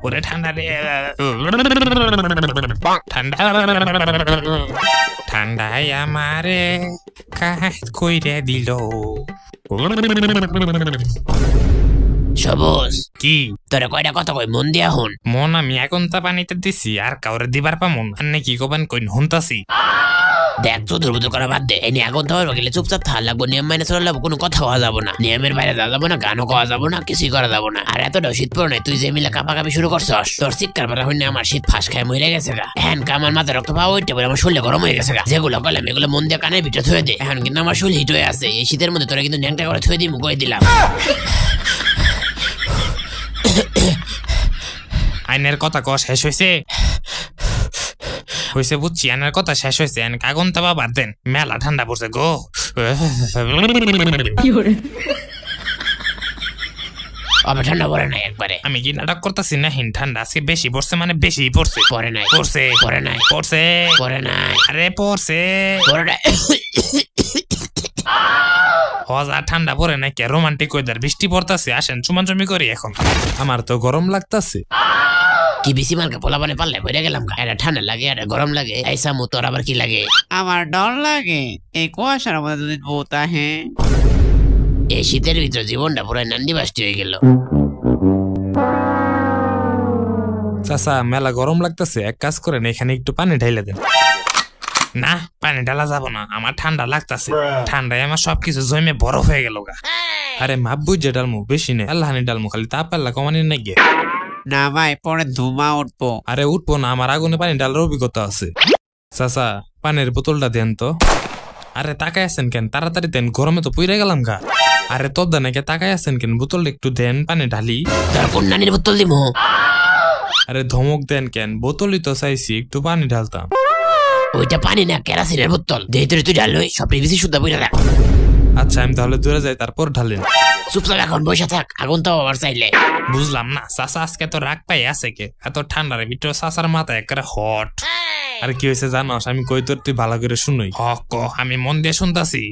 ওরে ঠান্ডা রে ঠান্ডা ঠান্ডায় আমারে কাজ কইরে দিল। সবুজ কি তোরে কয়টা কথা কই মন দিয়া হন। মন আমি এখন তা পানিতে দিছি আর কাউরে দিবার পামন আন্নে কি কবেন কইন হুনতাছি। দেখ তো দুর্বুদুর করা বাদ দে। এই নিয়ে আগুন থাকবে গেলে চুপচাপ থাকা লাগবো, নিয়ম মাইনে চলে লাগবো, কোনো কথা হওয়া যাবো না, নিয়মের বাইরে যাওয়া যাবো না, গানও খাওয়া যাবো না, কিছুই করা যাবো না। আর এতটাও শীত পড়ে নাই তুই যে মিলে কাঁপাকাঁপি শুরু করছস, তোর চিৎকার পারা হইনি আমার শীত ফাঁস খায় মরে গেছে গা। এখন আমার মাথায় রক্ত পাওয়া ওইটা বলে আমার শরীরে গরম হয়ে গেছে গা। যেগুলো কইলাম এগুলো মন দিয়ে কানের ভিতরে থুয়ে দে। এখন কিন্তু আমার শরীর হিট হয়ে আছে, এই শীতের মধ্যে তোরা কিন্তু ন্যাংটা করে থুয়ে দিই মুখে দিলাম। আইনের কথা ক শেষ হয়েছে হয়েছে বুঝছি, আইনের কথা শেষ হয়েছে। আগুন তাবা বাদ দেন, মেলা ঠান্ডা পড়ছে গো। আবার ঠান্ডা পড়ে নাই একবারে। আমি কি নাটক করতেছি না? হিন ঠান্ডা আজকে বেশি পড়ছে, মানে বেশি পড়ছে। পড়ে নাই পড়ছে পড়ে নাই পড়ছে পড়ে নাই আরে পড়ছে পড়ে নাই। হজা ঠান্ডা পড়ে নাই কে? রোমান্টিক ওয়েদার, বৃষ্টি পড়তাছে, আসেন চুমাচুমি করি এখন। আমার তো গরম লাগতাছে। কি বেশি মালকে পোলাপানে পারলে ভরে গেলাম। এটা ঠান্ডা লাগে, এটা গরম লাগে। এই সামু তোর আবার কি লাগে? আমার ডর লাগে এই কুয়াশার মধ্যে যদি ভূত আহে। এই শীতের ভিতরে জীবনটা পুরো নান্দি বাস্তি হয়ে গেল। চাচা মেলা গরম লাগতেছে, এক কাজ করেন এখানে একটু পানি ঢাইলে দেন। না পানি ঢালা যাবো না, আমার ঠান্ডা লাগতেছে। ঠান্ডায় আমার সবকিছু জমে বরফ হয়ে গেল গা। আরে মাপ বুঝে ডালমু, বেশি নেই আল্লাহানি ডালমু, খালি তাপ পাল্লা কমানি নাই গে। না ভাই পরে ধুমা উঠবো। আরে উঠবো না, আমার আগুনে পানি ঢালার অভিজ্ঞতা আছে। চাচা পানির বোতলটা দেন তো। আরে তাকাই আছেন কেন, তাড়াতাড়ি দেন, গরমে তো পুইরা গেলাম গা। আরে তোর দানাকে তাকাই আছেন কেন, বোতলটা একটু দেন, পানি ঢালি। তোর কোন নানির বোতল দিমু? আরে ধমক দেন কেন, বোতলই তো চাইছি, একটু পানি ঢালতাম। ওইটা পানি না, কেরাসিনের বোতল। যেহেতু তুই ঢালই সব বেশি শুদ্ধ বইরা রাখ। আচ্ছা আমি তাহলে দূরে যাই, তারপর ঢালেন। চুপচাপ এখন বসে থাক, আগুন তো আবার চাইলে। বুঝলাম না চাচা আজকে তো রাগ পাই আছে কে? এত ঠান্ডার ভিতরে চাচার মাথা একেবারে হট। আর কি হয়েছে জানোস? আমি কই তোর তুই ভালো করে শুনই। হক আমি মন দিয়ে শুনতাছি।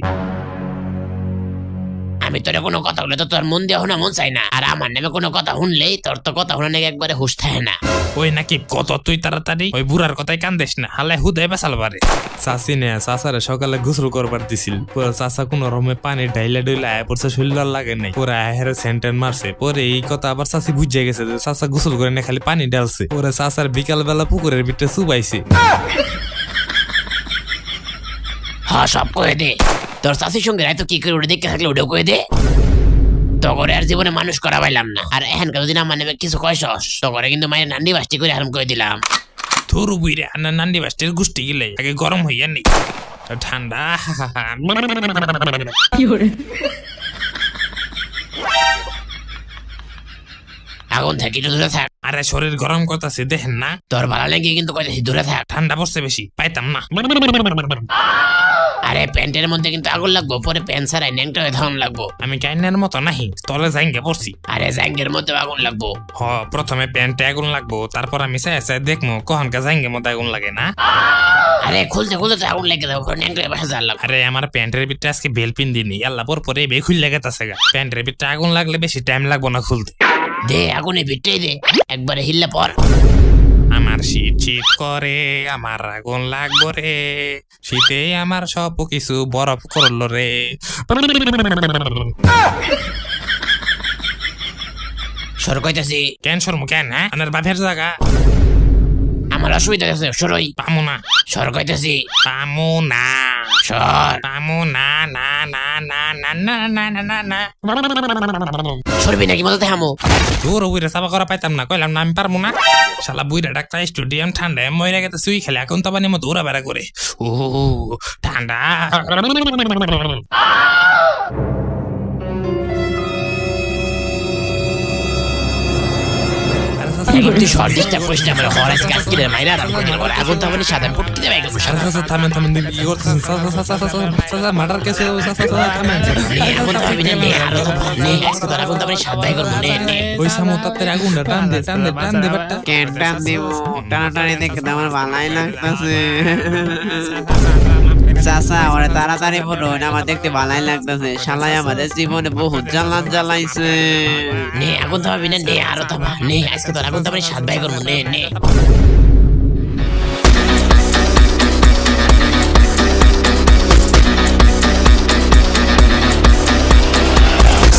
আমি তোর কোনো কথা বলে তো তোর মন দিয়ে শোনা মন চাই না। আর আমার নামে কোনো কথা শুনলেই তোর তো কথা শোনা নাকি একবারে হুশ থাকে না। ওই নাকি কত তুই তাড়াতাড়ি ওই বুড়ার কথাই কান্দেস না, হালে হুদাই বেসাল পারে। চাচি নে চাচারে সকালে গোসল করবার দিছিল, পুরো চাচা কোন রকমে পানি ঢাইলা ডইলা আয় পড়ছে, শরীর লাগে নাই, পুরো আহের সেন্টেন মারছে। পরে এই কথা আবার চাচি বুঝে গেছে যে চাচা গোসল করে না খালি পানি ঢালছে। পরে চাচার বিকাল বেলা পুকুরের ভিতরে চুবাইছে। হ্যাঁ সব কয়ে দে। তোর চাষির সঙ্গে রায় তো কি করে উঠে দেখতে থাকলে ওটাও কয়ে দে। তগরে আর জীবনে মানুষ করা পাইলাম না। আর এখানকার যদি আমার নামে কিছু কয়সস তগরে কিন্তু মায়ের নান্ডি বাস্তি করে হারাম করে দিলাম। থরু বুইরে আন্না নান্ডি বাস্তির গুষ্টি গিলে আগে গরম হইয়া নেই ঠান্ডা। আগুন থেকে একটু দূরে থাক। আরে শরীর গরম করতেছে দেখেন না? তোর ভালো লাগে কিন্তু কইতেছি দূরে থাক। ঠান্ডা পড়ছে বেশি, পাইতাম না। আরে প্যান্টের মধ্যে কিন্তু আগুন লাগবো, পরে প্যান্ট ছাড়াই ন্যাংটা হয়ে ধারণ লাগবো। আমি কাইনের মতো নাহি, তলে জাইঙ্গে পড়ছি। আরে জাঙ্গের মধ্যে আগুন লাগবো। হ প্রথমে প্যান্টে আগুন লাগবো, তারপর আমি চাই চাই দেখবো কখনকার জাইঙ্গের মধ্যে আগুন লাগে না। আরে খুলতে খুলতে আগুন লেগে যাবো, ন্যাংটা বাসা যা লাগবে। আরে আমার প্যান্টের ভিতরে আজকে বেল পিন দিনি, আল্লাহ পর পরে বে খুল লেগেছে গা। প্যান্টের ভিতরে আগুন লাগলে বেশি টাইম লাগবো না খুলতে। দে আগুনে ভিটে দে, একবারে হিললে পর। আমার শীত শীত করে, আমার আগুন লাগবো রে, শীতে আমার সব কিছু বরফ করলো রে। সর কইতাছি। কেন সরমু কেন? হ্যাঁ আমার বাপের জায়গা, আমার অসুবিধা আছে, সরই। পামু না। সর কইতাছি। পামু না। সর। পামু না না না না না না না না না না। সরবি নাকি মজাতে হামু? দূর বুইরা চাপা করা পাইতাম না, কইলাম না আমি পারবো না। শালা বুইরা ডাক্তার স্টুডিয়াম ঠান্ডায় মরে গেছে, সুই খেলে এখন তো পানির মতো উড়া বেড়া করে। ও ঠান্ডা। তুই শর্ট ডিস্টার্ব করিস না, আমার হরাস গাছ কিনে মাইরা আরাম করে দিল। আগুন তো মানে সাধারণ ফুটকি দেবে গেছে। থামেন থামেন, কি করতেছেন? মার্ডার কেসে থামেন। আগুন তো আমি নে আরো তো নে, আজকে তো আগুন তো আমি সাত ভাই করবো। নে নে ওই সামুতাতে আগুনটা টান দে টান দে টান দে বাট্টা। কেনটা দেব টানাটানি দেখে তো আমার ভালাই লাগতেছে। চাচা আমার তাড়াতাড়ি বলুন, আমার দেখতে ভালাই লাগতেছে, শালাই আমাদের জীবনে বহুত জ্বালান জ্বালাইছে। নে আগুন থামাবি না, নে আরো থামা, নে আজকে তোর আগুন থামানি 7 ভাই করবো, নে নে